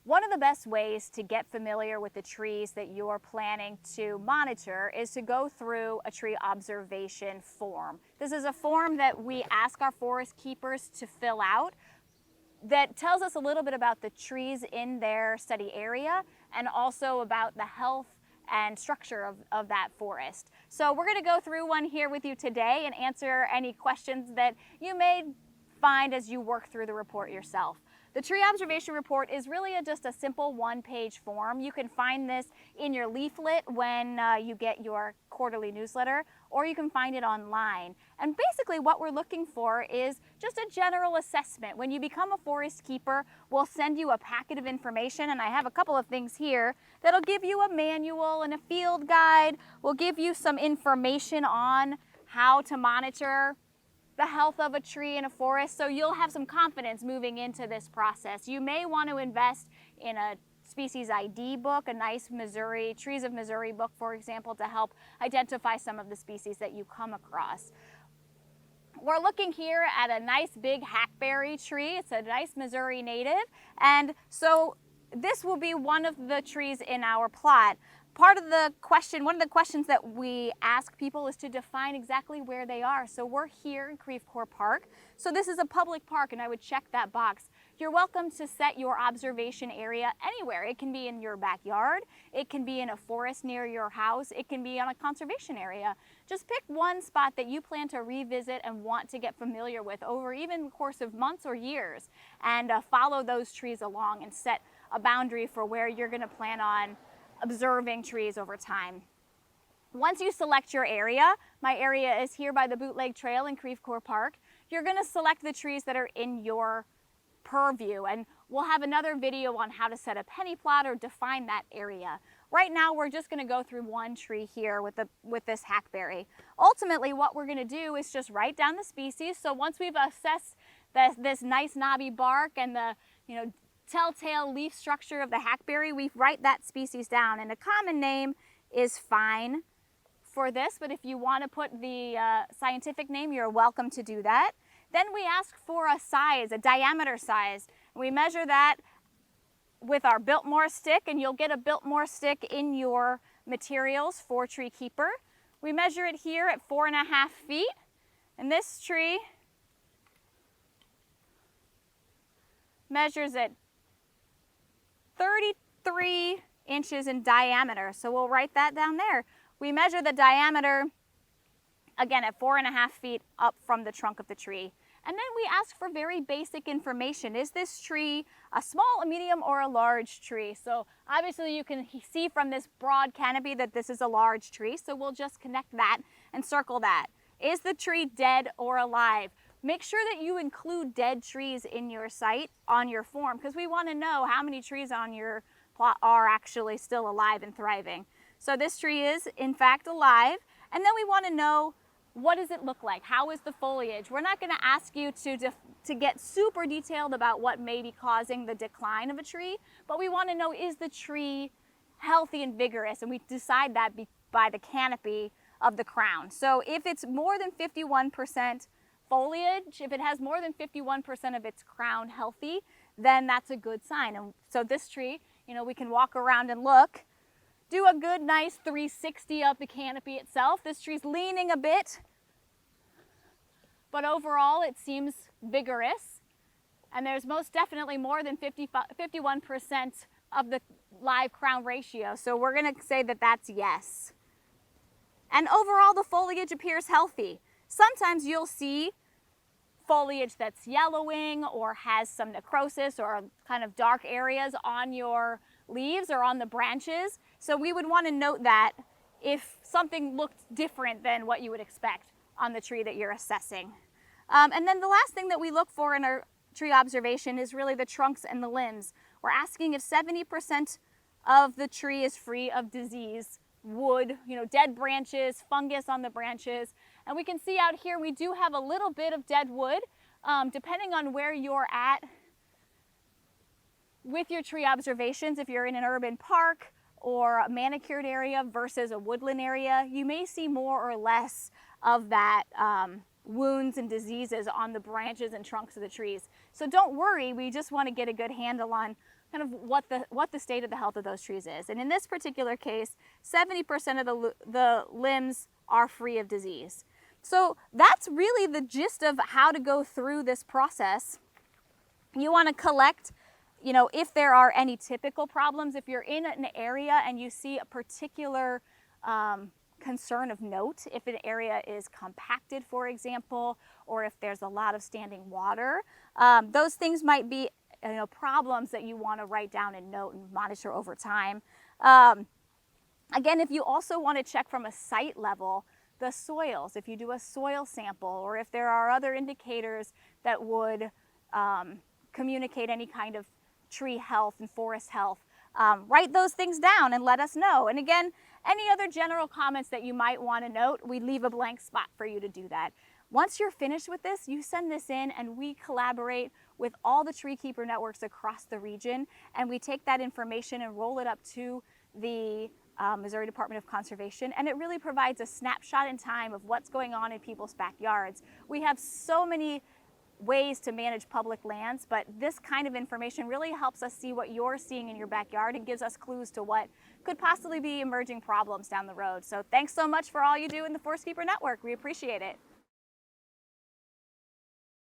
One of the best ways to get familiar with the trees that you're planning to monitor is to go through a tree observation form. This is a form that we ask our forest keepers to fill out that tells us a little bit about the trees in their study area and also about the health and structure of that forest. So we're going to go through one here with you today and answer any questions that you may find as you work through the report yourself. The tree observation report is really just a simple one-page form. You can find this in your leaflet when you get your quarterly newsletter, or you can find it online. And basically what we're looking for is just a general assessment. When you become a forest keeper, we'll send you a packet of information, and I have a couple of things here that'll give you a manual and a field guide. We'll give you some information on how to monitor the health of a tree in a forest, so you'll have some confidence moving into this process. You may want to invest in a species ID book, a nice Trees of Missouri book, for example, to help identify some of the species that you come across. We're looking here at a nice big hackberry tree. It's a nice Missouri native, and so this will be one of the trees in our plot. One of the questions that we ask people is to define exactly where they are. So we're here in Creve Coeur Park. So this is a public park, and I would check that box. You're welcome to set your observation area anywhere. It can be in your backyard, it can be in a forest near your house, it can be on a conservation area. Just pick one spot that you plan to revisit and want to get familiar with over even the course of months or years, and follow those trees along and set a boundary for where you're going to plan on observing trees over time. Once you select your area, my area is here by the Bootleg Trail in Creve Coeur Park, you're going to select the trees that are in your purview, and we'll have another video on how to set a penny plot or define that area. Right now we're just going to go through one tree here with this hackberry. Ultimately what we're going to do is just write down the species. So once we've assessed this nice knobby bark and the telltale leaf structure of the hackberry, we write that species down, and a common name is fine for this, but if you want to put the scientific name, you're welcome to do that. Then we ask for a size, a diameter size. We measure that with our Biltmore stick, and you'll get a Biltmore stick in your materials for Tree Keeper. We measure it here at 4.5 feet, and this tree measures at 33 inches in diameter, so we'll write that down there. We measure the diameter again at 4.5 feet up from the trunk of the tree. And then we ask for very basic information. Is this tree a small, a medium, or a large tree? So obviously you can see from this broad canopy that this is a large tree, so we'll just connect that and circle that. Is the tree dead or alive? Make sure that you include dead trees in your site on your form, because we want to know how many trees on your plot are actually still alive and thriving. So this tree is in fact alive, and then we want to know, what does it look like? How is the foliage? We're not going to ask you to get super detailed about what may be causing the decline of a tree, but we want to know, is the tree healthy and vigorous? And we decide that by the canopy of the crown. So if it's more than 51% foliage, if it has more than 51% of its crown healthy, then that's a good sign. And so this tree, we can walk around and look, do a good nice 360 of the canopy itself. This tree's leaning a bit, but overall it seems vigorous, and there's most definitely more than 51% of the live crown ratio, so we're going to say that that's yes. And overall the foliage appears healthy. Sometimes you'll see foliage that's yellowing or has some necrosis or kind of dark areas on your leaves or on the branches. So we would want to note that if something looked different than what you would expect on the tree that you're assessing. And then the last thing that we look for in our tree observation is really the trunks and the limbs. We're asking if 70% of the tree is free of disease, wood, dead branches, fungus on the branches. And we can see out here we do have a little bit of dead wood. Depending on where you're at with your tree observations, if you're in an urban park or a manicured area versus a woodland area, you may see more or less of that wounds and diseases on the branches and trunks of the trees. So don't worry, we just want to get a good handle on kind of what the state of the health of those trees is. And in this particular case, 70% of the limbs are free of disease. So that's really the gist of how to go through this process. You want to collect, if there are any typical problems. If you're in an area and you see a particular concern of note, if an area is compacted, for example, or if there's a lot of standing water, those things might be problems that you want to write down and note and monitor over time. Again, if you also want to check from a site level, the soils, if you do a soil sample, or if there are other indicators that would communicate any kind of tree health and forest health, write those things down and let us know. And again, any other general comments that you might want to note, we leave a blank spot for you to do that. Once you're finished with this, you send this in and we collaborate with all the tree keeper networks across the region, and we take that information and roll it up to the Missouri Department of Conservation, and it really provides a snapshot in time of what's going on in people's backyards. We have so many ways to manage public lands, but this kind of information really helps us see what you're seeing in your backyard and gives us clues to what could possibly be emerging problems down the road. So thanks so much for all you do in the Forestkeeper Network. We appreciate it.